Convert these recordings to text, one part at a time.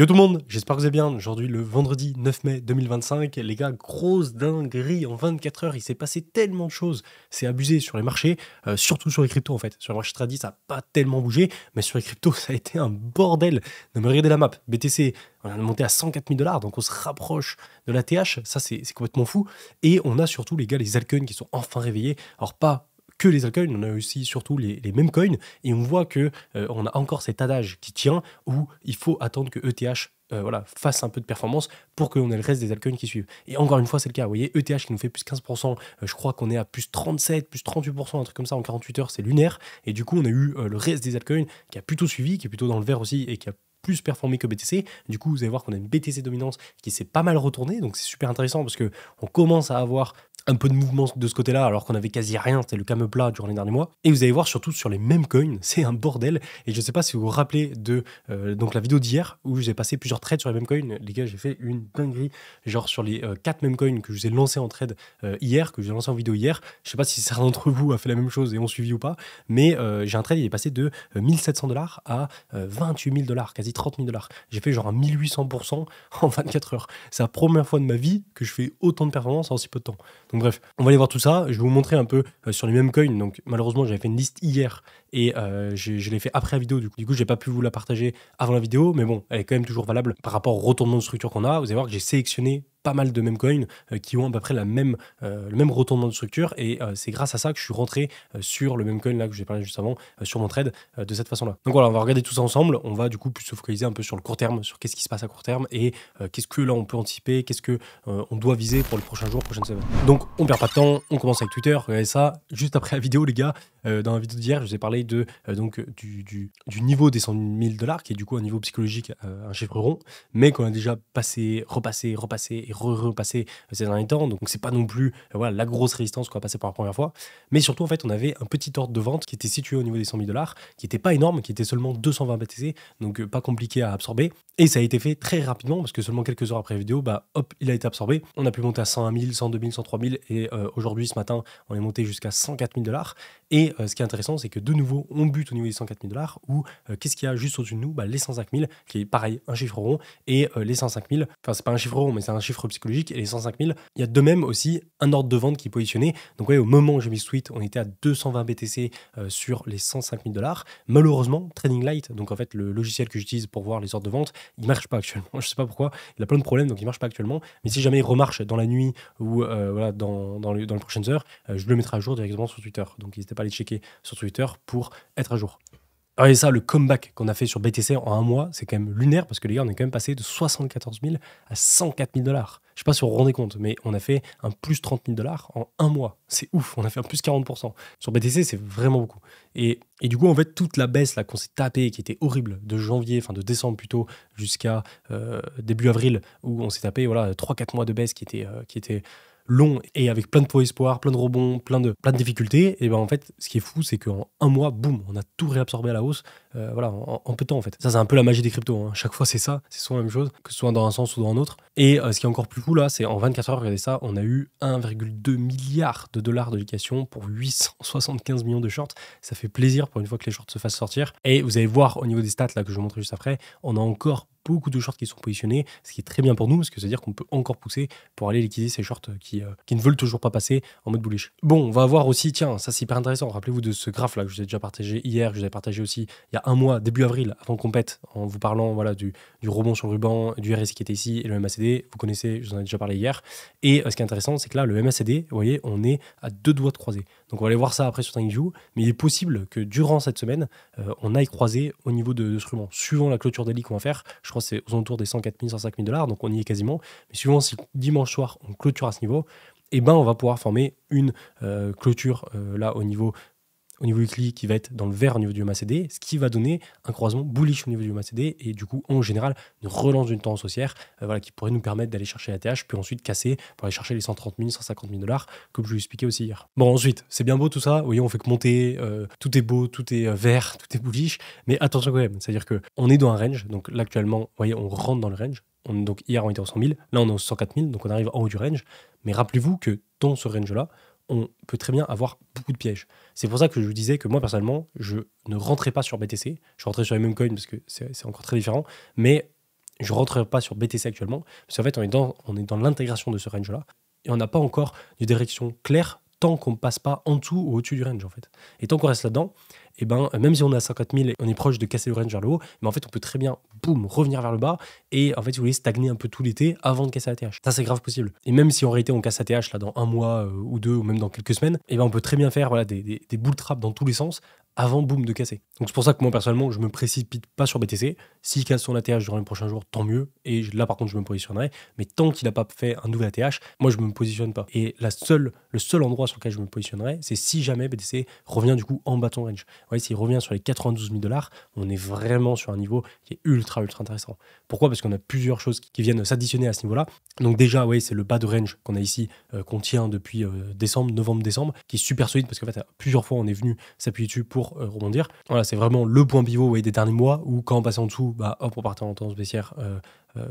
Yo tout le monde, j'espère que vous allez bien. Aujourd'hui, le vendredi 9 mai 2025, les gars, grosse dinguerie en 24 heures. Il s'est passé tellement de choses. C'est abusé sur les marchés, surtout sur les cryptos en fait. Sur le marché trading, ça n'a pas tellement bougé, mais sur les cryptos, ça a été un bordel. Non, mais regardez la map. BTC, on a monté à 104 000 $, donc on se rapproche de la TH. Ça, c'est complètement fou. Et on a surtout, les gars, les altcoins qui sont enfin réveillés. Alors, pas que les altcoins, on a aussi surtout les mêmes coins, et on voit que on a encore cet adage qui tient où il faut attendre que ETH voilà, fasse un peu de performance pour qu'on ait le reste des altcoins qui suivent. Et encore une fois, c'est le cas. Vous voyez, ETH qui nous fait plus 15%, je crois qu'on est à plus 37, plus 38%, un truc comme ça en 48 heures, c'est lunaire. Et du coup, on a eu le reste des altcoins qui a plutôt suivi, qui est plutôt dans le vert aussi, et qui a plus performé que BTC. Du coup, vous allez voir qu'on a une BTC dominance qui s'est pas mal retournée, donc c'est super intéressant parce que on commence à avoir un peu de mouvement de ce côté-là, alors qu'on avait quasi rien, c'était le calme plat durant les derniers mois. Et vous allez voir surtout sur les mêmes coins, c'est un bordel. Et je sais pas si vous vous rappelez de donc la vidéo d'hier où j'ai passé plusieurs trades sur les mêmes coins. Les gars, j'ai fait une dinguerie, genre sur les 4 mêmes coins que je vous ai lancé en trade hier, que je vous ai lancé en vidéo hier. Je sais pas si certains d'entre vous a fait la même chose et ont suivi ou pas, mais j'ai un trade, il est passé de 1700 $ à 28 000 $, quasi 30 000 $. J'ai fait genre un 1800% en 24 heures. C'est la première fois de ma vie que je fais autant de performance en si peu de temps. Donc bref, on va aller voir tout ça. Je vais vous montrer un peu sur les mêmes coins. Donc malheureusement, j'avais fait une liste hier et je l'ai fait après la vidéo. Du coup, j'ai pas pu vous la partager avant la vidéo, mais bon, elle est quand même toujours valable par rapport au retournement de structure qu'on a. Vous allez voir que j'ai sélectionné pas mal de mêmes coins qui ont à peu près le même retournement de structure, et c'est grâce à ça que je suis rentré sur le même coin là que j'ai parlé juste avant sur mon trade de cette façon là. Donc voilà, on va regarder tout ça ensemble. On va du coup plus se focaliser un peu sur le court terme, sur qu'est-ce qui se passe à court terme et qu'est-ce que là on peut anticiper, qu'est-ce que on doit viser pour les prochains jours, prochaines semaines. Donc on perd pas de temps, on commence avec Twitter. Regardez ça juste après la vidéo les gars. Dans la vidéo d'hier, je vous ai parlé de donc du niveau des 100 000 $, qui est du coup un niveau psychologique, un chiffre rond, mais qu'on a déjà passé, repassé et repassé ces derniers temps. Donc c'est pas non plus voilà, la grosse résistance qu'on va passer pour la première fois. Mais surtout, en fait, on avait un petit ordre de vente qui était situé au niveau des 100 000 $, qui n'était pas énorme, qui était seulement 220 BTC, donc pas compliqué à absorber. Et ça a été fait très rapidement, parce que seulement quelques heures après la vidéo, bah hop, il a été absorbé. On a pu monter à 101 000, 102 000, 103 000, et aujourd'hui, ce matin, on est monté jusqu'à 104 000 $. Et ce qui est intéressant, c'est que de nouveau, on bute au niveau des 104 000 $, où qu'est-ce qu'il y a juste au-dessus de nous, bah, les 105 000, qui est pareil, un chiffre rond, et les 105 000, enfin c'est pas un chiffre rond, mais c'est un chiffre psychologique, et les 105 000, il y a de même aussi un ordre de vente qui est positionné. Donc ouais, au moment où j'ai mis ce tweet, on était à 220 BTC sur les 105 000 $. Malheureusement, Trading Light, donc en fait le logiciel que j'utilise pour voir les ordres de vente, il marche pas actuellement. Je sais pas pourquoi, il a plein de problèmes, donc il marche pas actuellement. Mais si jamais il remarche dans la nuit ou voilà, dans les prochaines heures, je le mettrai à jour directement sur Twitter. Donc n'hésitez pas à aller checker sur Twitter pour être à jour. Alors, et ça, le comeback qu'on a fait sur BTC en un mois, c'est quand même lunaire parce que les gars, on est quand même passé de 74 000 à 104 000 $. Je sais pas si vous vous rendez compte, mais on a fait un plus 30 000 $ en un mois. C'est ouf, on a fait un plus 40%. Sur BTC, c'est vraiment beaucoup. Et du coup, en fait, toute la baisse là qu'on s'est tapé, qui était horrible, de janvier, enfin de décembre plutôt, jusqu'à début avril, où on s'est tapé voilà, 3-4 mois de baisse qui était long et avec plein de faux espoirs, plein de rebonds, plein de difficultés, et ben en fait, ce qui est fou, c'est qu'en un mois, boum, on a tout réabsorbé à la hausse, voilà, en peu de temps en fait. Ça, c'est un peu la magie des cryptos, hein. Chaque fois, c'est ça, c'est souvent la même chose, que ce soit dans un sens ou dans un autre. Et ce qui est encore plus fou là, c'est en 24 heures, regardez ça, on a eu 1,2 milliard de dollars de liquidation pour 875 millions de shorts. Ça fait plaisir pour une fois que les shorts se fassent sortir. Et vous allez voir au niveau des stats là que je vais vous montrer juste après, on a encore beaucoup de shorts qui sont positionnés, ce qui est très bien pour nous, parce que ça veut dire qu'on peut encore pousser pour aller liquider ces shorts qui ne veulent toujours pas passer en mode bullish. Bon, on va voir aussi, tiens, ça c'est hyper intéressant, rappelez-vous de ce graphe là que je vous ai déjà partagé hier, que je vous ai partagé aussi il y a un mois, début avril, avant qu'on pète, en vous parlant voilà, du rebond sur le ruban, du RSI qui était ici et le MACD, vous connaissez, je vous en ai déjà parlé hier. Et ce qui est intéressant, c'est que là, le MACD, vous voyez, on est à 2 doigts de croiser. Donc on va aller voir ça après sur TradingView, mais il est possible que durant cette semaine, on aille croiser au niveau de ce ruban. Suivant la clôture daily qu'on va faire, je crois que c'est aux alentours des 104 000, 105 000 $, donc on y est quasiment. Mais suivant si dimanche soir, on clôture à ce niveau, et ben on va pouvoir former une clôture là au niveau weekly qui va être dans le vert au niveau du MACD, ce qui va donner un croisement bullish au niveau du MACD et du coup en général une relance d'une tendance haussière voilà, qui pourrait nous permettre d'aller chercher la TH puis ensuite casser pour aller chercher les 130 000, 150 000 $, comme je vous expliquais aussi hier. Bon, ensuite, c'est bien beau tout ça, vous voyez, on fait que monter, tout est beau, tout est vert, tout est bullish, mais attention quand même, c'est-à-dire qu'on est dans un range, donc là actuellement, vous voyez, on rentre dans le range. Donc hier on était aux 100 000, là on est aux 104 000, donc on arrive en haut du range, mais rappelez-vous que dans ce range-là, on peut très bien avoir beaucoup de pièges. C'est pour ça que je vous disais que moi, personnellement, je ne rentrais pas sur BTC. Je rentrais sur les mêmes coins parce que c'est encore très différent. Mais Je ne rentrerai pas sur BTC actuellement, parce qu'en fait, on est dans l'intégration de ce range-là, et on n'a pas encore de direction claire tant qu'on ne passe pas en dessous ou au-dessus du range, en fait. Et tant qu'on reste là-dedans, et ben, même si on est à 50 000 et on est proche de casser le range vers le haut, mais en fait, on peut très bien, boum, revenir vers le bas, et en fait, si vous voulez, stagner un peu tout l'été avant de casser la TH. Ça, c'est grave possible. Et même si en réalité, on casse la TH là, dans un mois ou deux, ou même dans quelques semaines, et ben, on peut très bien faire voilà, des bull traps dans tous les sens, avant boum de casser. Donc c'est pour ça que moi personnellement je me précipite pas sur BTC. S'il casse son ATH durant les prochains jours, tant mieux. Et là par contre je me positionnerai. Mais tant qu'il n'a pas fait un nouvel ATH, moi je me positionne pas. Et le seul endroit sur lequel je me positionnerai, c'est si jamais BTC revient du coup en bas de son range. Vous voyez, s'il revient sur les 92 000 $, on est vraiment sur un niveau qui est ultra intéressant. Pourquoi? Parce qu'on a plusieurs choses qui viennent s'additionner à ce niveau-là. Donc déjà, oui, c'est le bas de range qu'on a ici, qu'on tient depuis novembre-décembre, qui est super solide parce qu'en fait, plusieurs fois, on est venu s'appuyer dessus pour rebondir. Voilà, c'est vraiment le point pivot des derniers mois où quand on passe en dessous, bah, hop, on part en tendance baissière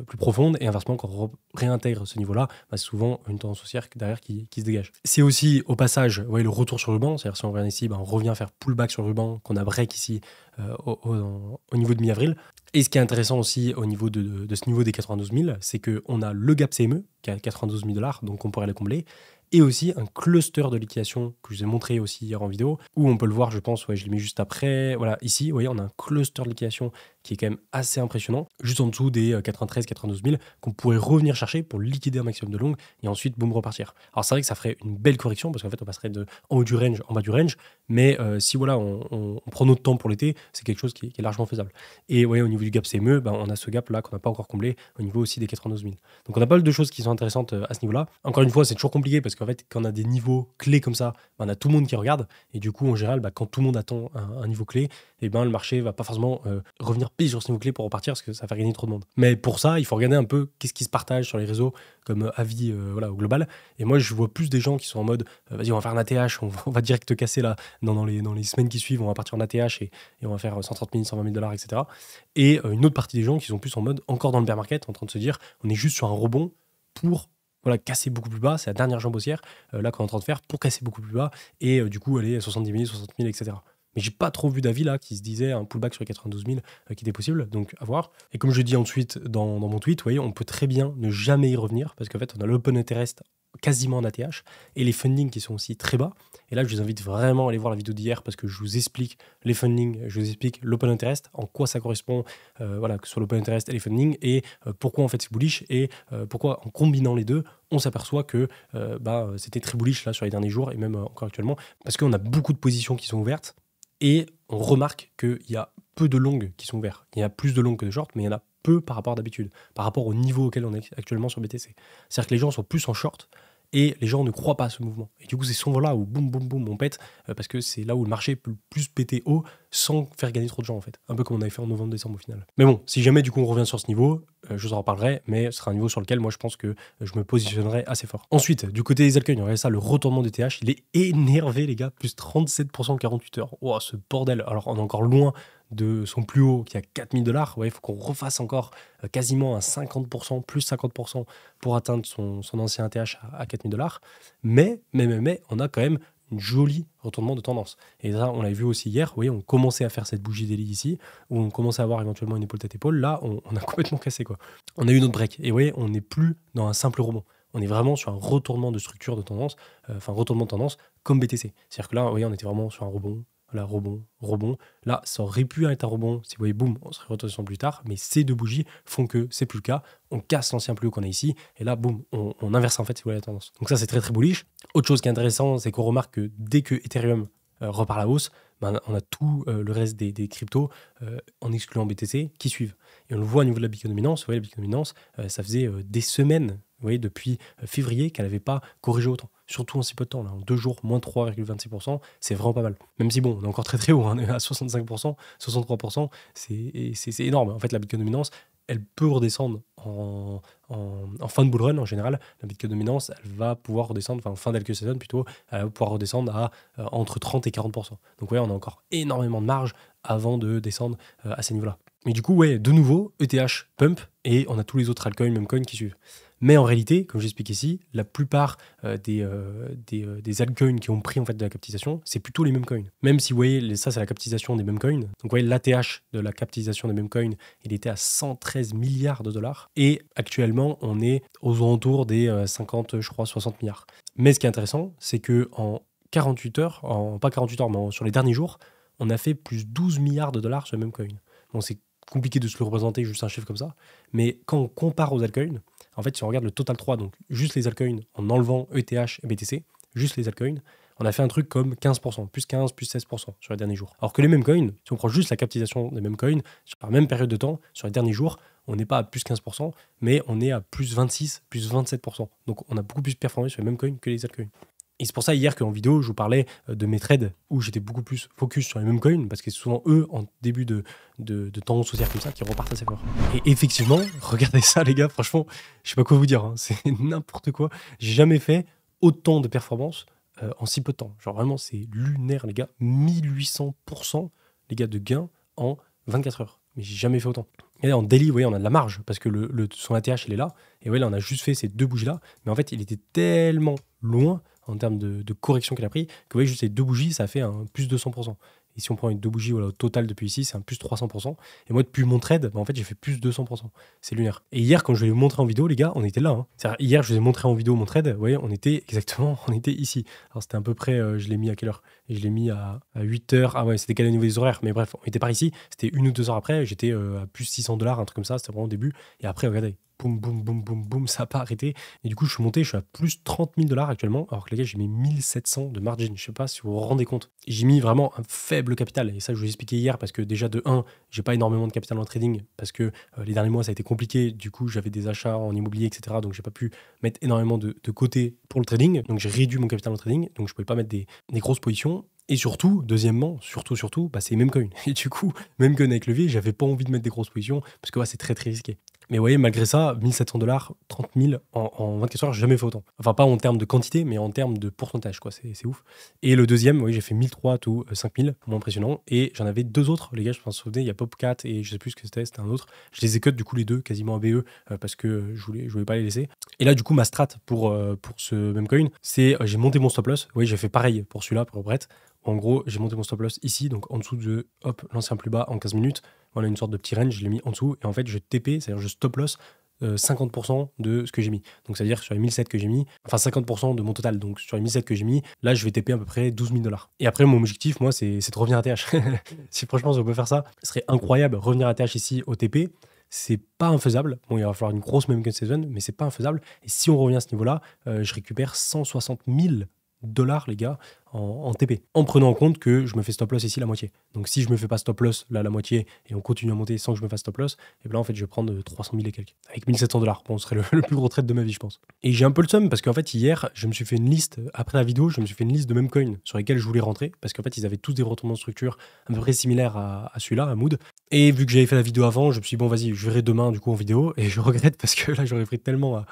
plus profonde, et inversement, quand on réintègre ce niveau-là, bah, c'est souvent une tendance haussière derrière qui se dégage. C'est aussi au passage le retour sur le ruban, c'est-à-dire si on regarde ici, bah, on revient faire pullback sur le ruban qu'on a break ici au niveau de mi-avril. Et ce qui est intéressant aussi au niveau de ce niveau des 92 000, c'est qu'on a le gap CME qui est à 92 000 $, donc on pourrait le combler, et aussi un cluster de liquidation que je vous ai montré aussi hier en vidéo, où on peut le voir, je pense, je l'ai mis juste après. Voilà, ici, vous voyez, on a un cluster de liquidation qui est quand même assez impressionnant, juste en dessous des 93-92 000, qu'on pourrait revenir chercher pour liquider un maximum de longue et ensuite, boum, repartir. Alors c'est vrai que ça ferait une belle correction, parce qu'en fait, on passerait de en haut du range, en bas du range, mais si voilà, on prend notre temps pour l'été, c'est quelque chose qui est largement faisable. Et ouais, au niveau du gap CME, ben, on a ce gap-là qu'on n'a pas encore comblé au niveau aussi des 92 000. Donc on a pas mal de choses qui sont intéressantes à ce niveau-là. Encore une fois, c'est toujours compliqué parce qu'en fait, quand on a des niveaux clés comme ça, ben, on a tout le monde qui regarde. Et du coup, en général, ben, quand tout le monde attend un niveau clé, et ben, le marché va pas forcément revenir pile sur ce niveau clé pour repartir parce que ça va faire gagner trop de monde. Mais pour ça, il faut regarder un peu qu'est-ce qui se partage sur les réseaux comme avis voilà, au global. Et moi, je vois plus des gens qui sont en mode vas-y, on va faire un ATH, on va direct casser là dans les semaines qui suivent, on va partir en ATH et on va faire 130 000, 120 000 $, etc. Et une autre partie des gens qui sont plus en mode encore dans le bear market, en train de se dire on est juste sur un rebond pour voilà, casser beaucoup plus bas, c'est la dernière jambe haussière là qu'on est en train de faire pour casser beaucoup plus bas et du coup aller à 70 000, 60 000, etc. Mais j'ai pas trop vu d'avis là qui se disait un pullback sur les 92 000 qui était possible, donc à voir. Et comme je dis ensuite dans mon tweet, vous voyez, on peut très bien ne jamais y revenir parce qu'en fait on a l'open interest quasiment en ATH et les fundings qui sont aussi très bas. Et là, je vous invite vraiment à aller voir la vidéo d'hier parce que je vous explique les fundings, je vous explique l'open interest, en quoi ça correspond, voilà, que ce soit l'open interest et les fundings, et pourquoi en fait c'est bullish, et pourquoi en combinant les deux, on s'aperçoit que c'était très bullish là sur les derniers jours et même encore actuellement, parce qu'on a beaucoup de positions qui sont ouvertes et on remarque qu'il y a peu de longues qui sont ouvertes. Il y a plus de longues que de short, mais il y en a peu par rapport à d'habitude, par rapport au niveau auquel on est actuellement sur BTC. C'est-à-dire que les gens sont plus en short et les gens ne croient pas à ce mouvement. Et du coup, c'est souvent là où boum, boum, boum, on pète, parce que c'est là où le marché peut le plus péter haut sans faire gagner trop de gens, en fait. Un peu comme on avait fait en novembre-décembre au final. Mais bon, si jamais du coup on revient sur ce niveau, je vous en reparlerai, mais ce sera un niveau sur lequel moi je pense que je me positionnerai assez fort. Ensuite, du côté des altcoins, regardez ça, le retournement des TH, il est énervé, les gars, plus 37% en 48 heures. Oh, ce bordel. Alors, on est encore loin de son plus haut qui a 4 000 $. Ouais, il faut qu'on refasse encore quasiment un 50%, plus 50% pour atteindre son ancien ATH à 4 000 $. Mais, on a quand même une jolie retournement de tendance. Et ça, on l'a vu aussi hier, vous voyez, on commençait à faire cette bougie daily ici, où on commençait à avoir éventuellement une épaule tête épaule. Là, on a complètement cassé, quoi. On a eu notre break. Et vous voyez, on n'est plus dans un simple rebond. On est vraiment sur un retournement de structure de tendance, retournement de tendance comme BTC. C'est-à-dire que là, vous voyez, on était vraiment sur un rebond. Voilà, rebond. Là, ça aurait pu être un rebond. Si vous voyez, boum, on serait retourné plus tard. Mais ces deux bougies font que c'est plus le cas. On casse l'ancien plus haut qu'on a ici. Et là, boum, on inverse en fait, si vous voulez, la tendance. Donc ça, c'est très bullish. Autre chose qui est intéressant, c'est qu'on remarque que dès que Ethereum repart à la hausse, ben, on a tout le reste des cryptos, en excluant BTC, qui suivent. Et on le voit au niveau de la Bitcoin dominance. Vous voyez, la Bitcoin dominance, ça faisait des semaines, vous voyez, depuis février, qu'elle n'avait pas corrigé autant. Surtout en si peu de temps, là, en 2 jours, moins 3,26%, c'est vraiment pas mal. Même si, bon, on est encore très haut, hein, on est à 65%, 63%, c'est énorme. En fait, la Bitcoin dominance, elle peut redescendre en fin de bull run en général. La Bitcoin dominance, elle va pouvoir redescendre, enfin fin d'algo season plutôt, elle va pouvoir redescendre à entre 30 et 40%. Donc ouais, on a encore énormément de marge avant de descendre à ces niveaux-là. Mais du coup, ouais, de nouveau, ETH pump et on a tous les autres altcoins, memecoins qui suivent. Mais en réalité, comme j'explique ici, la plupart des altcoins qui ont pris en fait de la capitalisation, c'est plutôt les memecoins. Même si vous voyez, ça c'est la capitalisation des memecoins. Donc vous voyez, l'ATH de la capitalisation des memecoins, il était à 113 milliards de dollars. Et actuellement, on est aux alentours des 50, je crois, 60 milliards. Mais ce qui est intéressant, c'est que en 48 heures, pas 48 heures, mais sur les derniers jours, on a fait plus 12 milliards de dollars sur les memecoins. Bon, c'est compliqué de se le représenter juste un chiffre comme ça, mais quand on compare aux altcoins, en fait, si on regarde le total 3, donc juste les altcoins, en enlevant ETH et BTC, juste les altcoins, on a fait un truc comme 15%, plus 15, plus 16% sur les derniers jours. Alors que les memecoins, si on prend juste la capitalisation des memecoins, sur la même période de temps, sur les derniers jours, on n'est pas à plus 15%, mais on est à plus 26, plus 27%. Donc on a beaucoup plus performé sur les memecoins que les altcoins. Et c'est pour ça hier qu'en vidéo, je vous parlais de mes trades où j'étais beaucoup plus focus sur les mêmes coins parce que c'est souvent eux, en début de tendance haussière comme ça, qui repartent assez fort. Et effectivement, regardez ça les gars, franchement, je sais pas quoi vous dire, hein, c'est n'importe quoi. J'ai jamais fait autant de performance en si peu de temps. Genre vraiment, c'est lunaire les gars, 1800% les gars de gains en 24 heures. Mais j'ai jamais fait autant. Et là, en daily, vous voyez, on a de la marge parce que son ATH, il est là. Et ouais, là, on a juste fait ces deux bougies-là. Mais en fait, il était tellement loin en termes de correction qu'elle a pris, que vous voyez, juste ces deux bougies, ça fait un plus 200%. Et si on prend une deux bougies voilà, au total depuis ici, c'est un plus 300%. Et moi, depuis mon trade, en fait, j'ai fait plus 200%. C'est lunaire. Et hier, quand je vais vous montrer en vidéo, les gars, on était là. Hein. Hier, je vous ai montré en vidéo mon trade. Vous voyez, on était ici. Alors, c'était à peu près, je l'ai mis à quelle heure? Et je l'ai mis à 8 heures. Ah ouais, c'était quel au niveau des horaires. Mais bref, on était par ici. C'était 1 ou 2 heures après. J'étais à plus 600 $, un truc comme ça. C'était vraiment au début. Et après, regardez. Boum, boum, boum, boum, boum, ça n'a pas arrêté. Et du coup, je suis monté, je suis à plus 30 000 $ actuellement, alors que les gars, j'ai mis 1700 de margin. Je sais pas si vous vous rendez compte. J'ai mis vraiment un faible capital. Et ça, je vous ai expliqué hier parce que déjà, de 1, j'ai pas énormément de capital en trading parce que les derniers mois, ça a été compliqué. Du coup, j'avais des achats en immobilier, etc. Donc, j'ai pas pu mettre énormément de côté pour le trading. Donc, j'ai réduit mon capital en trading. Donc, je pouvais pas mettre des grosses positions. Et surtout, deuxièmement, bah, c'est Memecoin. Et du coup, Memecoin avec levier, j'avais pas envie de mettre des grosses positions parce que ouais, c'est très très risqué. Mais vous voyez, malgré ça, 1700 $, 30 000 en 24 heures, j'ai jamais fait autant. Enfin, pas en termes de quantité, mais en termes de pourcentage, quoi. C'est ouf. Et le deuxième, vous voyez, j'ai fait 1003 ou 5000, moins impressionnant. Et j'en avais deux autres, les gars, je pense que vous souvenez, il y a Popcat et je sais plus ce que c'était un autre. Je les ai cut du coup les deux, quasiment ABE, parce que je voulais pas les laisser. Et là, du coup, ma strat pour ce même coin, c'est j'ai monté mon stop loss. Oui, j'ai fait pareil pour celui-là, pour Brett. En gros, j'ai monté mon stop loss ici, donc en dessous de l'ancien plus bas en 15 minutes. Voilà une sorte de petit range, je l'ai mis en dessous. Et en fait, je TP, c'est-à-dire je stop loss 50% de ce que j'ai mis. Donc, c'est-à-dire sur les 1007 que j'ai mis, enfin 50% de mon total. Donc, sur les 1007 que j'ai mis, là, je vais TP à peu près 12 000 $. Et après, mon objectif, moi, c'est de revenir à TH. Si franchement, si on peut faire ça, ce serait incroyable. Revenir à TH ici au TP, c'est pas infaisable. Bon, il va falloir une grosse même season, mais c'est pas infaisable. Et si on revient à ce niveau-là, je récupère 160 000 $, les gars, en TP, en prenant en compte que je me fais stop loss ici la moitié. Donc si je me fais pas stop loss là la moitié et on continue à monter sans que je me fasse stop loss, et bien là en fait je vais prendre 300 000 et quelques avec 1700 $. Bon, ce serait le plus gros trade de ma vie, je pense. Et j'ai un peu le seum parce qu'en fait hier je me suis fait une liste, après la vidéo je me suis fait une liste de mêmes coins sur lesquels je voulais rentrer parce qu'en fait ils avaient tous des retournements de structure à peu près similaires à celui-là, à Mood. Et vu que j'avais fait la vidéo avant, je me suis dit bon vas-y, je verrai demain du coup en vidéo, et je regrette parce que là j'aurais pris tellement à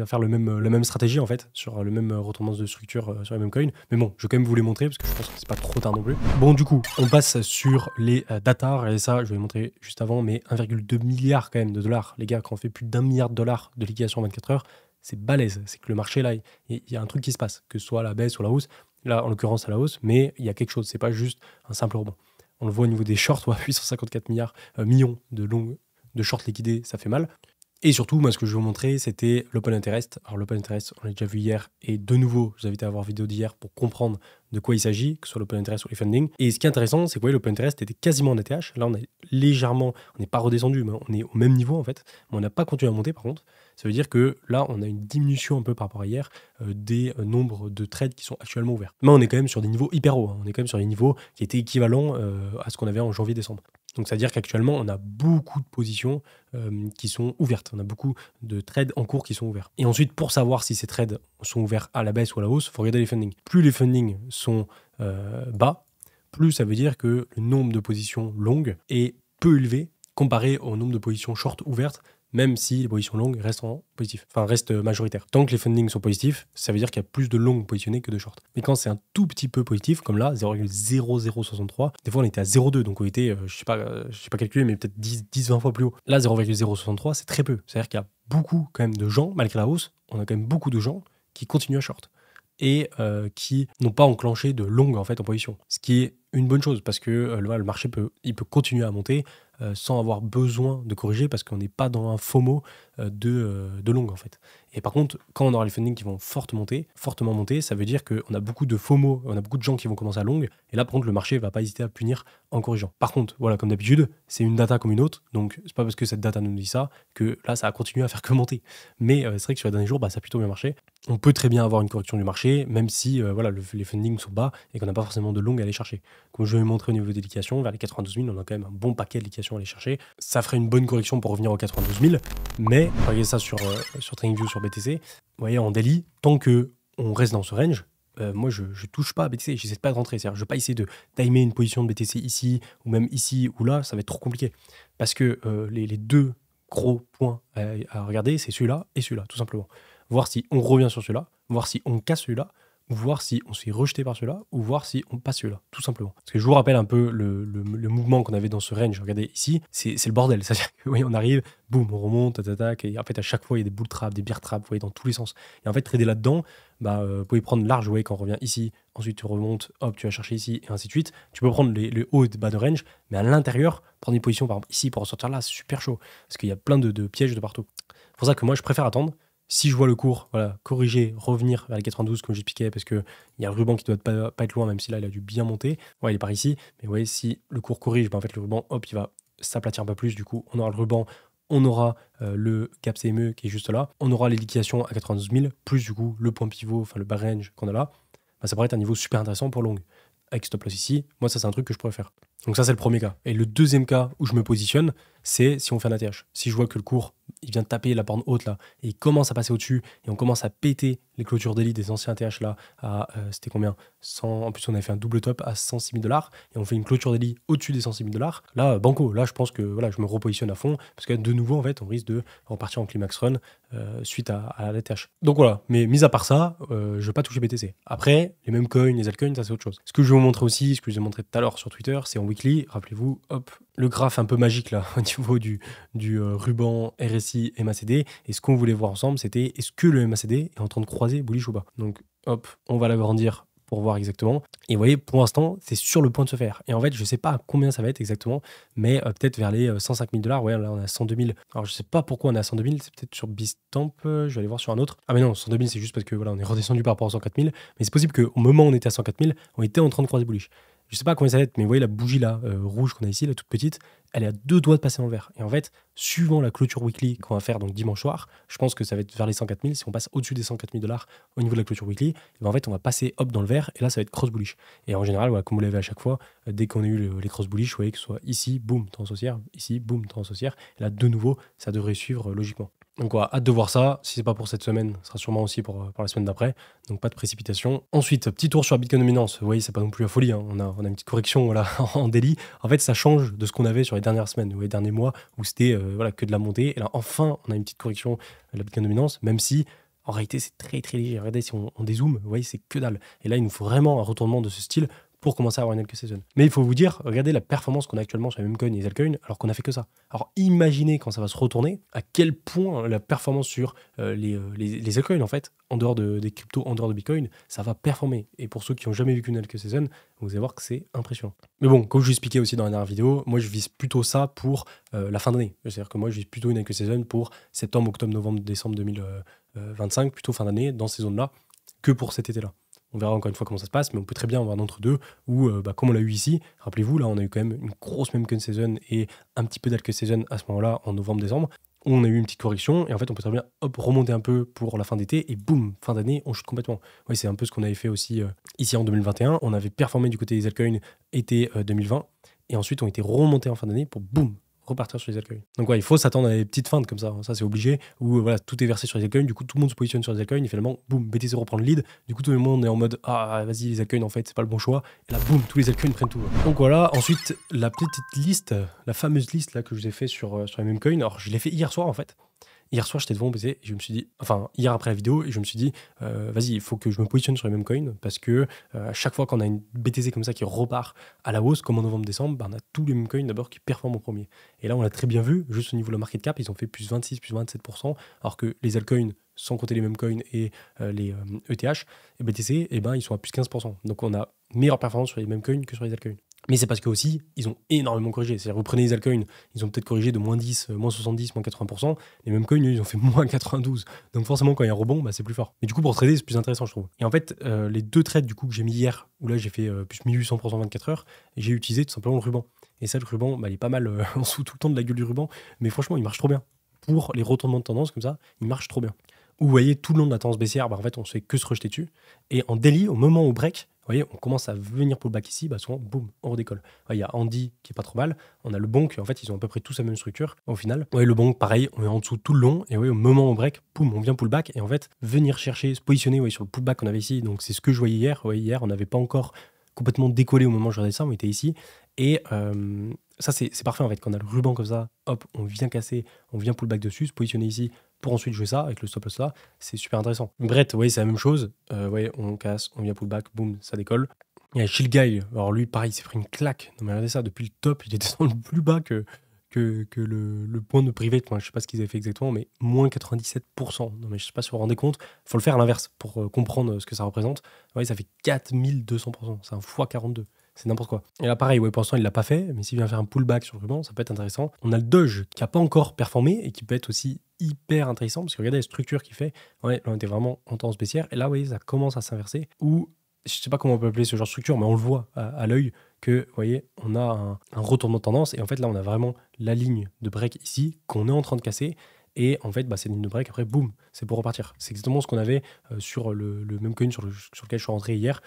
faire la même stratégie en fait, sur le même retournement de structure sur les mêmes coins. Mais bon, je vais quand même vous les montrer parce que je pense que c'est pas trop tard non plus. Bon, du coup, on passe sur les data, et ça, je vais vous montrer juste avant, mais 1,2 milliard quand même de dollars. Les gars, quand on fait plus d'1 milliard de dollars de liquidation en 24 heures, c'est balèze. C'est que le marché là, il y a un truc qui se passe, que ce soit à la baisse ou à la hausse. Là, en l'occurrence, à la hausse, mais il y a quelque chose. C'est pas juste un simple rebond. On le voit au niveau des shorts, 854 millions de shorts liquidés, ça fait mal. Et surtout, moi, ce que je vais vous montrer, c'était l'Open Interest. Alors, l'Open Interest, on l'a déjà vu hier. Et de nouveau, je vous invite à voir la vidéo d'hier pour comprendre de quoi il s'agit, que ce soit l'Open Interest ou les funding. Et ce qui est intéressant, c'est que l'Open Interest était quasiment en ATH. Là, on est légèrement, on n'est pas redescendu, mais on est au même niveau, en fait. Mais on n'a pas continué à monter, par contre. Ça veut dire que là, on a une diminution un peu par rapport à hier des nombres de trades qui sont actuellement ouverts. Mais on est quand même sur des niveaux hyper hauts. Hein. On est quand même sur des niveaux qui étaient équivalents à ce qu'on avait en janvier-décembre. Donc, c'est-à-dire qu'actuellement, on a beaucoup de positions qui sont ouvertes. On a beaucoup de trades en cours qui sont ouverts. Et ensuite, pour savoir si ces trades sont ouverts à la baisse ou à la hausse, il faut regarder les fundings. Plus les fundings sont bas, plus ça veut dire que le nombre de positions longues est peu élevé comparé au nombre de positions short ouvertes même si les positions longues restent en positif, enfin restent majoritaires. Tant que les fundings sont positifs, ça veut dire qu'il y a plus de longues positionnées que de short. Mais quand c'est un tout petit peu positif, comme là, 0,0063, des fois on était à 0,2, donc on était, je sais pas calculer, mais peut-être 10-20 fois plus haut. Là, 0,063, c'est très peu. C'est-à-dire qu'il y a beaucoup quand même de gens, malgré la hausse, on a quand même beaucoup de gens qui continuent à short et qui n'ont pas enclenché de longue en fait en position. Ce qui est une bonne chose parce que le marché peut continuer à monter sans avoir besoin de corriger parce qu'on n'est pas dans un FOMO de longue en fait. Et par contre, quand on aura les fundings qui vont fortement monter, ça veut dire qu'on a beaucoup de FOMO, on a beaucoup de gens qui vont commencer à longue, et là par contre le marché ne va pas hésiter à punir en corrigeant. Par contre, voilà, comme d'habitude, c'est une data comme une autre, donc c'est pas parce que cette data nous dit ça que là ça a continué à faire que monter. Mais c'est vrai que sur les derniers jours, ça a plutôt bien marché. On peut très bien avoir une correction du marché, même si voilà, les fundings sont bas et qu'on n'a pas forcément de longue à aller chercher. Comme je vais montrer au niveau des liquidations, vers les 92 000, on a quand même un bon paquet de liquidations à aller chercher. Ça ferait une bonne correction pour revenir aux 92 000, mais regardez ça sur TradingView, sur BTC, vous voyez, en daily, tant qu'on reste dans ce range, moi je touche pas à BTC, j'essaie pas de rentrer. C'est-à-dire, je vais pas essayer de timer une position de BTC ici, ou même ici ou là, ça va être trop compliqué. Parce que les deux gros points à regarder, c'est celui-là et celui-là, tout simplement. Voir si on revient sur celui-là, voir si on casse celui-là, ou voir si on s'est rejeté par celui-là, ou voir si on passe celui-là, tout simplement. Parce que je vous rappelle un peu le mouvement qu'on avait dans ce range. Regardez ici, c'est le bordel. C'est-à-dire que oui, on arrive, boum, on remonte, et en fait à chaque fois il y a des bull traps, des bear traps, vous voyez, dans tous les sens. Et en fait, trader là-dedans, vous pouvez prendre large, vous voyez, quand on revient ici, ensuite tu remontes, hop, tu vas chercher ici, et ainsi de suite. Tu peux prendre les hauts et les bas de range, mais à l'intérieur, prendre une position, par exemple ici, pour ressortir là, c'est super chaud. Parce qu'il y a plein de pièges de partout. C'est pour ça que moi, je préfère attendre. Si je vois le cours, voilà, corriger, revenir vers les 92 comme j'expliquais, parce qu'il y a le ruban qui doit pas être loin, même si là il a dû bien monter. Ouais, il est par ici, mais vous voyez, si le cours corrige, en fait le ruban, hop, il va s'aplatir un peu plus. Du coup, on aura le ruban, on aura le cap CME qui est juste là, on aura les liquidations à 92 000, plus du coup le point pivot, enfin le bar range qu'on a là. Ça pourrait être un niveau super intéressant pour longue. Avec stop loss ici, moi ça c'est un truc que je pourrais faire. Donc ça c'est le premier cas. Et le deuxième cas où je me positionne, c'est si on fait un ATH. Si je vois que le cours, il vient de taper la borne haute là, et il commence à passer au-dessus, et on commence à péter les clôtures daily des anciens ATH là, à, c'était combien 100, en plus on avait fait un double top à 106 000 $, et on fait une clôture daily au-dessus des 106 000 $. Là, banco, là je pense que voilà, je me repositionne à fond, parce que de nouveau en fait, on risque de repartir en climax run suite à l'ATH. Donc voilà, mais mis à part ça, je ne vais pas toucher BTC. Après, les mêmes coins, les altcoins, ça c'est autre chose. Ce que je vais vous montrer aussi, ce que je vous ai montré tout à l'heure sur Twitter, c'est en weekly, rappelez-vous, hop, le graphe un peu magique là, au niveau du ruban RSI MACD, et ce qu'on voulait voir ensemble, c'était est-ce que le MACD est en train de croiser bullish ou pas. Donc hop, on va l'agrandir pour voir exactement. Et vous voyez, pour l'instant, c'est sur le point de se faire. Et en fait, je ne sais pas à combien ça va être exactement, mais peut-être vers les 105 000 $. Ouais, là, on est à 102 000. Alors, je ne sais pas pourquoi on est à 102 000. C'est peut-être sur Bitstamp. Je vais aller voir sur un autre. Ah, mais non, 102 000, c'est juste parce que voilà, on est redescendu par rapport à 104 000. Mais c'est possible qu'au moment où on était à 104 000, on était en train de croiser bullish. Je ne sais pas combien ça va être, mais vous voyez la bougie là, rouge qu'on a ici, la toute petite, elle est à 2 doigts de passer en vert. Et en fait, suivant la clôture weekly qu'on va faire donc dimanche soir, je pense que ça va être vers les 104 000. Si on passe au-dessus des 104 000 $ au niveau de la clôture weekly, en fait, on va passer hop dans le vert et là, ça va être cross bullish. Et en général, voilà, comme vous l'avez à chaque fois, dès qu'on a eu les cross bullish, vous voyez que ce soit ici, boum, tendance haussière, ici, boum, tendance haussière. Et là, de nouveau, ça devrait suivre logiquement. Donc voilà, hâte de voir ça. Si c'est pas pour cette semaine, ce sera sûrement aussi pour la semaine d'après. Donc pas de précipitation. Ensuite, petit tour sur la Bitcoin dominance. Vous voyez, c'est pas non plus la folie. Hein. On a une petite correction voilà, en daily. En fait, ça change de ce qu'on avait sur les dernières semaines ou les derniers mois où c'était voilà, que de la montée. Et là, enfin, on a une petite correction de la Bitcoin dominance, même si en réalité, c'est très très léger. Regardez, si on dézoome, vous voyez, c'est que dalle. Et là, il nous faut vraiment un retournement de ce style pour commencer à avoir une LQ season. Mais il faut vous dire, regardez la performance qu'on a actuellement sur les memecoins et les altcoins, alors qu'on a fait que ça. Alors imaginez quand ça va se retourner, à quel point la performance sur les altcoins, en fait, en dehors des cryptos, en dehors de Bitcoin, ça va performer. Et pour ceux qui n'ont jamais vu qu'une LQ season, vous allez voir que c'est impressionnant. Mais bon, comme je vous expliquais aussi dans la dernière vidéo, moi je vise plutôt ça pour la fin d'année. C'est-à-dire que moi je vise plutôt une LQ season pour septembre, octobre, novembre, décembre 2025, plutôt fin d'année, dans ces zones-là, que pour cet été-là. On verra encore une fois comment ça se passe, mais on peut très bien avoir un entre-deux où, comme on l'a eu ici, rappelez-vous, là, on a eu quand même une grosse memcoin season et un petit peu d'altcoin season à ce moment-là, en novembre-décembre, où on a eu une petite correction, et en fait, on peut très bien remonter un peu pour la fin d'été, et boum, fin d'année, on chute complètement. Oui, c'est un peu ce qu'on avait fait aussi ici en 2021. On avait performé du côté des altcoins été 2020, et ensuite, on était remonté en fin d'année pour boum, repartir sur les altcoins. Donc ouais, il faut s'attendre à des petites feintes comme ça, hein. Ça c'est obligé, où voilà, tout est versé sur les altcoins, du coup tout le monde se positionne sur les altcoins, et finalement, boum, BTC reprend le lead, du coup tout le monde est en mode ah vas-y les altcoins en fait c'est pas le bon choix, et là boum, tous les altcoins prennent tout. Donc voilà, ensuite la petite liste, la fameuse liste là que je vous ai fait sur les mêmes coins, alors je l'ai fait hier soir en fait. Hier soir, j'étais devant mon PC et je me suis dit, enfin, hier après la vidéo, et je me suis dit, vas-y, il faut que je me positionne sur les mêmes coins parce que à chaque fois qu'on a une BTC comme ça qui repart à la hausse, comme en novembre-décembre, bah, on a tous les mêmes coins d'abord qui performent en premier. Et là, on l'a très bien vu, juste au niveau de la market cap, ils ont fait plus 26, plus 27%, alors que les altcoins, sans compter les mêmes coins et les ETH et BTC, eh ben, ils sont à plus 15%. Donc on a meilleure performance sur les mêmes coins que sur les altcoins. Mais c'est parce que aussi, ils ont énormément corrigé. C'est-à-dire, vous prenez les altcoins, ils ont peut-être corrigé de moins 10, moins 70, moins 80%. Les mêmes coins, ils ont fait moins 92. Donc forcément, quand il y a un rebond, bah, c'est plus fort. Mais du coup, pour trader, c'est plus intéressant, je trouve. Et en fait, les deux trades du coup que j'ai mis hier, où là j'ai fait plus 1800% en 24 heures, et j'ai utilisé tout simplement le ruban. Et ça, le ruban, bah, il est pas mal en dessous tout le temps de la gueule du ruban. Mais franchement, il marche trop bien. Pour les retournements de tendance comme ça, il marche trop bien. Où vous voyez, tout le long de la tendance baissière, bah, en fait, on ne fait que se rejeter dessus. Et en daily, au moment où break, vous voyez, on commence à venir pullback ici, bah souvent, boum, on redécolle. Il y a Andy qui est pas trop mal. On a le Bonk, en fait, ils ont à peu près tous la même structure au final. Ouais, le Bonk, pareil, on est en dessous tout le long. Et ouais, au moment où on break, boum, on vient pullback. Et en fait, venir chercher, se positionner sur le pullback qu'on avait ici. Donc, c'est ce que je voyais hier. Ouais, hier, on n'avait pas encore complètement décollé au moment où je regardais ça, on était ici. Et ça, c'est parfait en fait. Quand on a le ruban comme ça, hop, on vient casser, on vient pullback dessus, se positionner ici pour ensuite jouer ça avec le stop loss là. C'est super intéressant. Brett, oui, c'est la même chose. Ouais, on casse, on vient pullback, boum, ça décolle. Il y a Chill Guy, alors lui, pareil, il s'est pris une claque. Non, mais regardez ça, depuis le top, il était dans le plus bas que le point de privé. Enfin, je sais pas ce qu'ils avaient fait exactement, mais moins 97%. Non, mais je sais pas si vous vous rendez compte. Il faut le faire à l'inverse pour comprendre ce que ça représente. Ouais, ça fait 4200%. C'est un x42. C'est n'importe quoi. Et là, pareil, ouais, pour l'instant, il l'a pas fait, mais s'il vient faire un pullback sur le ruban, ça peut être intéressant. On a le Doge qui a pas encore performé et qui peut être aussi hyper intéressant parce que regardez la structure qu'il fait. Ouais, là, on était vraiment en tendance baissière. Et là, vous voyez, ça commence à s'inverser. Ou, je sais pas comment on peut appeler ce genre de structure, mais on le voit à l'œil que, vous voyez, on a un retournement de tendance. Et en fait, là, on a vraiment la ligne de break ici qu'on est en train de casser. Et en fait, bah, c'est une ligne de break, après, boum, c'est pour repartir. C'est exactement ce qu'on avait sur le même coin sur lequel je suis rentré hier,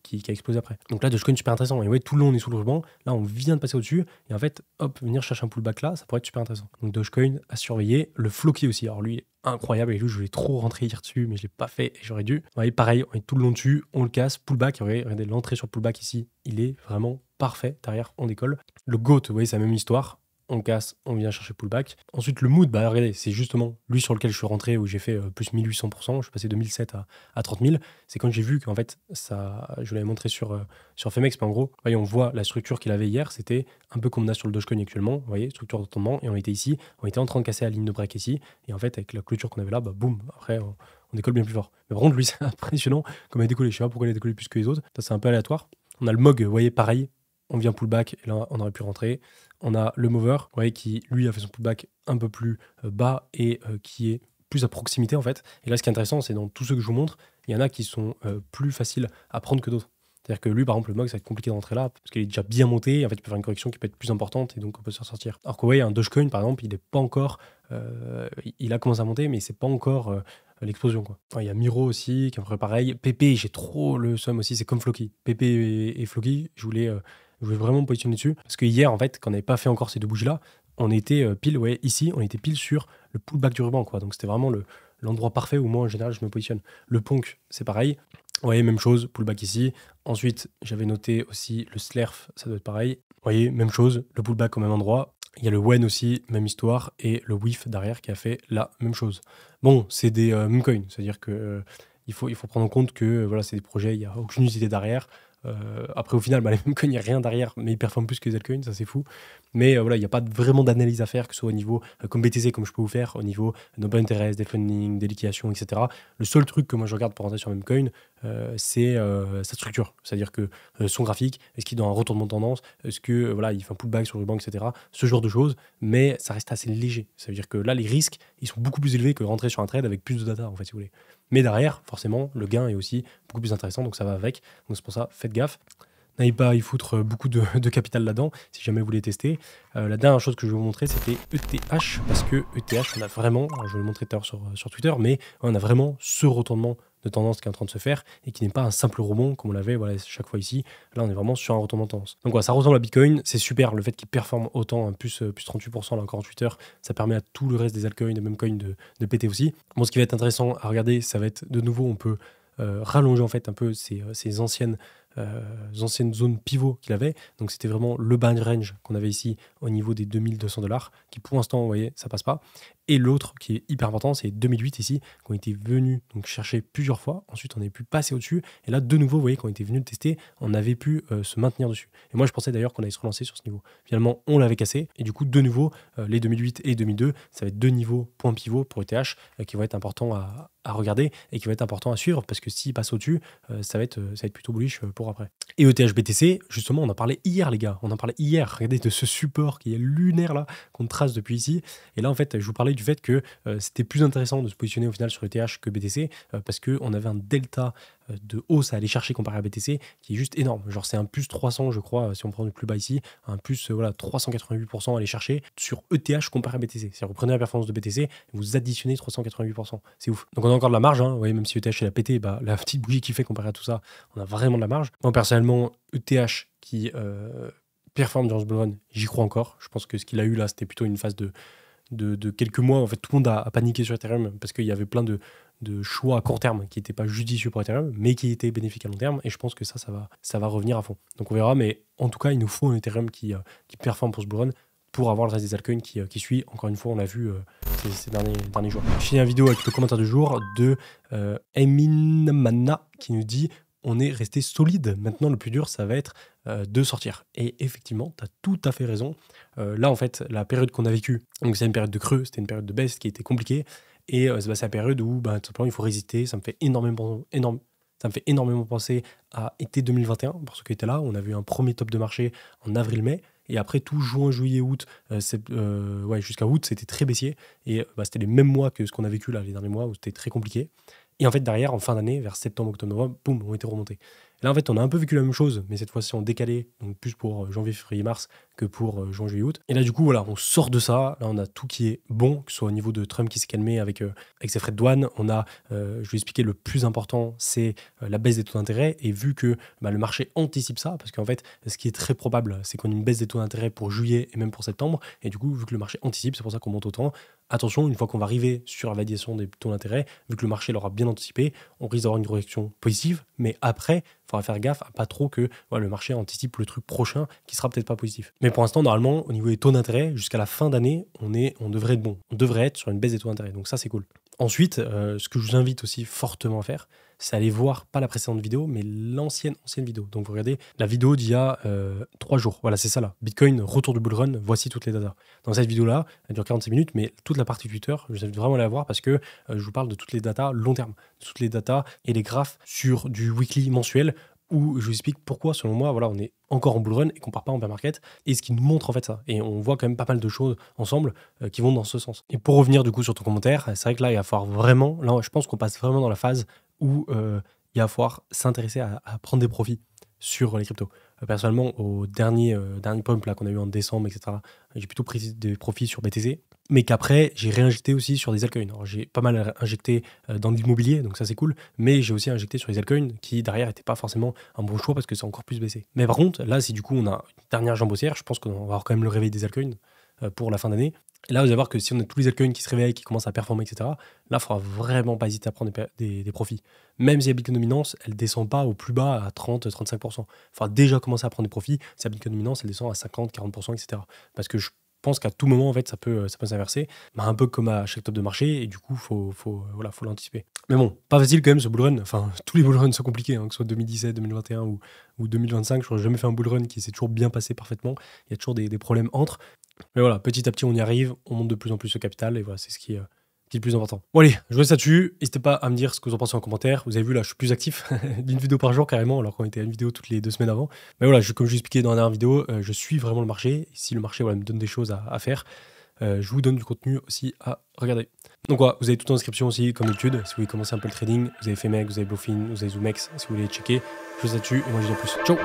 qui a explosé après. Donc là, Dogecoin, super intéressant. Et ouais, tout le long, on est sous le ruban. Là, on vient de passer au-dessus. Et en fait, hop, venir chercher un pullback là, ça pourrait être super intéressant. Donc Dogecoin à surveiller. Le Floki aussi. Alors lui, il est incroyable. Et lui, je voulais trop rentrer hier dessus, mais je l'ai pas fait et j'aurais dû. Ouais, pareil, on est tout le long dessus, on le casse, pullback. Regardez, l'entrée sur le pullback ici, il est vraiment parfait. Derrière, on décolle. Le GOAT, vous voyez, c'est la même histoire. On casse, on vient chercher pullback. Ensuite, le mood, bah regardez, c'est justement lui sur lequel je suis rentré, où j'ai fait plus 1800%, je suis passé de 1007 à 30 000. C'est quand j'ai vu qu'en fait, ça, je vous l'avais montré sur Femex, mais en gros, voyez, on voit la structure qu'il avait hier, c'était un peu comme on a sur le Dogecoin actuellement, vous voyez, structure de tendement, et on était ici, on était en train de casser la ligne de break ici, et en fait, avec la clôture qu'on avait là, bah boum, après, on décolle bien plus fort. Mais par contre, lui, c'est impressionnant comme il a décollé, je sais pas pourquoi il a décollé plus que les autres, ça c'est un peu aléatoire. On a le MOG, vous voyez, pareil, on vient pullback, et là, on aurait pu rentrer. On a le mover, vous voyez, qui lui a fait son pullback un peu plus bas et qui est plus à proximité en fait. Et là, ce qui est intéressant, c'est dans tous ceux que je vous montre, il y en a qui sont plus faciles à prendre que d'autres. C'est-à-dire que lui, par exemple, le MOG, ça va être compliqué d'entrer là parce qu'il est déjà bien monté. Et en fait, il peut faire une correction qui peut être plus importante et donc on peut se ressortir. Alors que, vous voyez, un Dogecoin, par exemple, il n'est pas encore. Il a commencé à monter, mais c'est pas encore. L'explosion quoi. Il y a Miro aussi qui est à peu près pareil. PP, j'ai trop le seum aussi, c'est comme Floki. PP et Floki, je voulais vraiment me positionner dessus parce que hier en fait, quand on n'avait pas fait encore ces deux bougies là, on était pile ici, on était pile sur le pullback du ruban quoi. Donc c'était vraiment l'endroit parfait où moi en général je me positionne. Le Ponk, c'est pareil. Ouais, même chose, pullback ici. Ensuite, j'avais noté aussi le Slerf, ça doit être pareil. Vous voyez, même chose, le pullback au même endroit. Il y a le Wen aussi, même histoire, et le WIF derrière qui a fait la même chose. Bon, c'est des meme coins, c'est-à-dire que il faut prendre en compte que voilà, c'est des projets, il n'y a aucune utilité derrière. Après, au final, les meme coins, il n'y a rien derrière, mais ils performent plus que les altcoins, ça c'est fou. Mais voilà, il n'y a pas vraiment d'analyse à faire, que ce soit au niveau comme BTC, comme je peux vous faire, au niveau d'open interest, des funding, des liquidations, etc. Le seul truc que moi je regarde pour rentrer sur Memecoin, c'est sa structure. C'est-à-dire que son graphique, est-ce qu'il est dans un retournement de tendance, est-ce que voilà, il fait un pullback sur le banc, etc. Ce genre de choses, mais ça reste assez léger. Ça veut dire que là, les risques, ils sont beaucoup plus élevés que rentrer sur un trade avec plus de data, en fait, si vous voulez. Mais derrière, forcément, le gain est aussi beaucoup plus intéressant, donc ça va avec. Donc c'est pour ça, faites gaffe. N'allez pas y foutre beaucoup de capital là-dedans, si jamais vous voulez tester. La dernière chose que je vais vous montrer, c'était ETH, parce que ETH, on a vraiment, alors je vais le montrer tout à l'heure sur Twitter, mais on a vraiment ce retournement de tendance qui est en train de se faire et qui n'est pas un simple rebond comme on l'avait voilà, chaque fois ici. Là, on est vraiment sur un retournement de tendance. Donc voilà, ça ressemble à Bitcoin. C'est super le fait qu'il performe autant, plus 38% là encore en Twitter. Ça permet à tout le reste des altcoins, des mêmes coins de péter aussi. Bon, ce qui va être intéressant à regarder, ça va être de nouveau, on peut rallonger en fait un peu ces anciennes zones pivot qu'il avait. Donc c'était vraiment le buy range qu'on avait ici au niveau des 2200$, qui pour l'instant, vous voyez, ça passe pas. Et l'autre qui est hyper important, c'est 2008 ici, qu'on était venu donc chercher plusieurs fois. Ensuite, on avait pu passer au-dessus. Et là, de nouveau, vous voyez, quand on était venu le tester, on avait pu se maintenir dessus. Et moi, je pensais d'ailleurs qu'on allait se relancer sur ce niveau. Finalement, on l'avait cassé. Et du coup, de nouveau, les 2008 et 2002, ça va être deux niveaux point pivot pour ETH qui vont être importants à regarder et qui vont être importants à suivre parce que s'il passe au-dessus, ça va être plutôt bullish pour après. Et ETH BTC, justement, on en parlait hier, les gars. On en parlait hier. Regardez de ce support qui est lunaire là, qu'on trace depuis ici. Et là, en fait, je vous parlais du fait que c'était plus intéressant de se positionner au final sur ETH que BTC parce qu'on avait un delta de hausse à aller chercher comparé à BTC qui est juste énorme. Genre, c'est un plus 300, je crois, si on prend le plus bas ici, un plus voilà, 388% à aller chercher sur ETH comparé à BTC. C'est-à-dire, vous prenez la performance de BTC et vous additionnez 388%. C'est ouf. Donc, on a encore de la marge. Hein. Vous voyez, même si ETH elle a pété, bah, la petite bougie qui fait comparé à tout ça, on a vraiment de la marge. Moi, personnellement, ETH qui performe dans ce bull run, j'y crois encore. Je pense que ce qu'il a eu là, c'était plutôt une phase de quelques mois. En fait, tout le monde a paniqué sur Ethereum parce qu'il y avait plein de choix à court terme qui n'étaient pas judicieux pour Ethereum, mais qui étaient bénéfiques à long terme. Et je pense que ça va revenir à fond. Donc on verra, mais en tout cas, il nous faut un Ethereum qui performe pour ce bull run pour avoir le reste des altcoins qui suit. Encore une fois, on l'a vu ces derniers jours. Je finis la vidéo avec le commentaire du jour de Eminmana qui nous dit: on est resté solide. Maintenant, le plus dur, ça va être de sortir. Et effectivement, tu as tout à fait raison. Là, en fait, la période qu'on a vécue, donc c'est une période de creux, c'était une période de baisse qui était compliquée. Et c'est la période où, tout simplement, il faut résister. Ça me fait énormément penser à été 2021, pour ceux qui étaient là. On a vu un premier top de marché en avril-mai. Et après tout, juin, juillet, août, jusqu'à août, c'était très baissier. Et c'était les mêmes mois que ce qu'on a vécu là, les derniers mois, où c'était très compliqué. Et en fait, derrière, en fin d'année, vers septembre, octobre, novembre, boum, on était remontés. Et là, en fait, on a un peu vécu la même chose, mais cette fois-ci en décalé, donc plus pour janvier, février, mars que pour juin, juillet, août. Et là, du coup, voilà, on sort de ça. Là, on a tout qui est bon, que ce soit au niveau de Trump qui s'est calmé avec ses frais de douane. On a, je vais expliquer, le plus important, c'est la baisse des taux d'intérêt. Et vu que le marché anticipe ça, parce qu'en fait, ce qui est très probable, c'est qu'on ait une baisse des taux d'intérêt pour juillet et même pour septembre. Et du coup, vu que le marché anticipe, c'est pour ça qu'on monte autant. Attention, une fois qu'on va arriver sur la validation des taux d'intérêt, vu que le marché l'aura bien anticipé, on risque d'avoir une correction positive, mais après, il faudra faire gaffe à pas trop que le marché anticipe le truc prochain qui sera peut-être pas positif. Mais pour l'instant, normalement, au niveau des taux d'intérêt, jusqu'à la fin d'année, on devrait être bon. On devrait être sur une baisse des taux d'intérêt, donc ça c'est cool. Ensuite, ce que je vous invite aussi fortement à faire, c'est aller voir, pas la précédente vidéo, mais ancienne vidéo. Donc vous regardez la vidéo d'il y a 3 jours. Voilà, c'est ça là. Bitcoin, retour du bull run, voici toutes les datas. Dans cette vidéo-là, elle dure 46 minutes, mais toute la partie Twitter, je vous invite vraiment à la voir parce que je vous parle de toutes les datas long terme, de toutes les datas et les graphes sur du weekly mensuel, où je vous explique pourquoi, selon moi, voilà, on est encore en bull run et qu'on part pas en bear market, et ce qui nous montre en fait ça. Et on voit quand même pas mal de choses ensemble qui vont dans ce sens. Et pour revenir du coup sur ton commentaire, c'est vrai que là, il va falloir vraiment, là, je pense qu'on passe vraiment dans la phase où il va falloir s'intéresser à prendre des profits sur les cryptos. Personnellement, au dernier pump là qu'on a eu en décembre, etc., j'ai plutôt pris des profits sur BTC, mais qu'après, j'ai réinjecté aussi sur des altcoins. Alors, j'ai pas mal injecté dans l'immobilier, donc ça c'est cool, mais j'ai aussi injecté sur les altcoins qui, derrière, n'étaient pas forcément un bon choix parce que c'est encore plus baissé. Mais par contre, là, si du coup on a une dernière jambe haussière, je pense qu'on va avoir quand même le réveil des altcoins pour la fin d'année. Et là, vous allez voir que si on a tous les altcoins qui se réveillent, qui commencent à performer, etc., là, il ne faudra vraiment pas hésiter à prendre des profits. Même si la Bitcoin dominance, elle ne descend pas au plus bas à 30-35%. Il faudra déjà commencer à prendre des profits si la Bitcoin dominance, elle descend à 50-40%, etc. Parce que je pense qu'à tout moment, en fait, ça peut s'inverser, un peu comme à chaque top de marché, et du coup, faut l'anticiper. Mais bon, pas facile quand même ce bull run. Enfin, tous les bull runs sont compliqués, que ce soit 2017, 2021 ou 2025. Je n'aurais jamais fait un bull run qui s'est toujours bien passé parfaitement. Il y a toujours des problèmes entre. Mais voilà, petit à petit, on y arrive, on monte de plus en plus ce capital, et voilà, c'est ce qui est le plus important. Bon allez, je vous laisse là-dessus. N'hésitez pas à me dire ce que vous en pensez en commentaire. Vous avez vu, là, je suis plus actif d'une vidéo par jour carrément, alors qu'on était à une vidéo toutes les 2 semaines avant. Mais voilà, comme je vous expliquais dans la dernière vidéo, je suis vraiment le marché. Et si le marché me donne des choses à faire, je vous donne du contenu aussi à regarder. Donc voilà, vous avez tout en description aussi, comme d'habitude. Si vous voulez commencer un peu le trading, vous avez Femex, vous avez Bluefin, vous avez Zoomex, si vous voulez checker. Je vous laisse là-dessus, et moi je vous dis à plus. Ciao!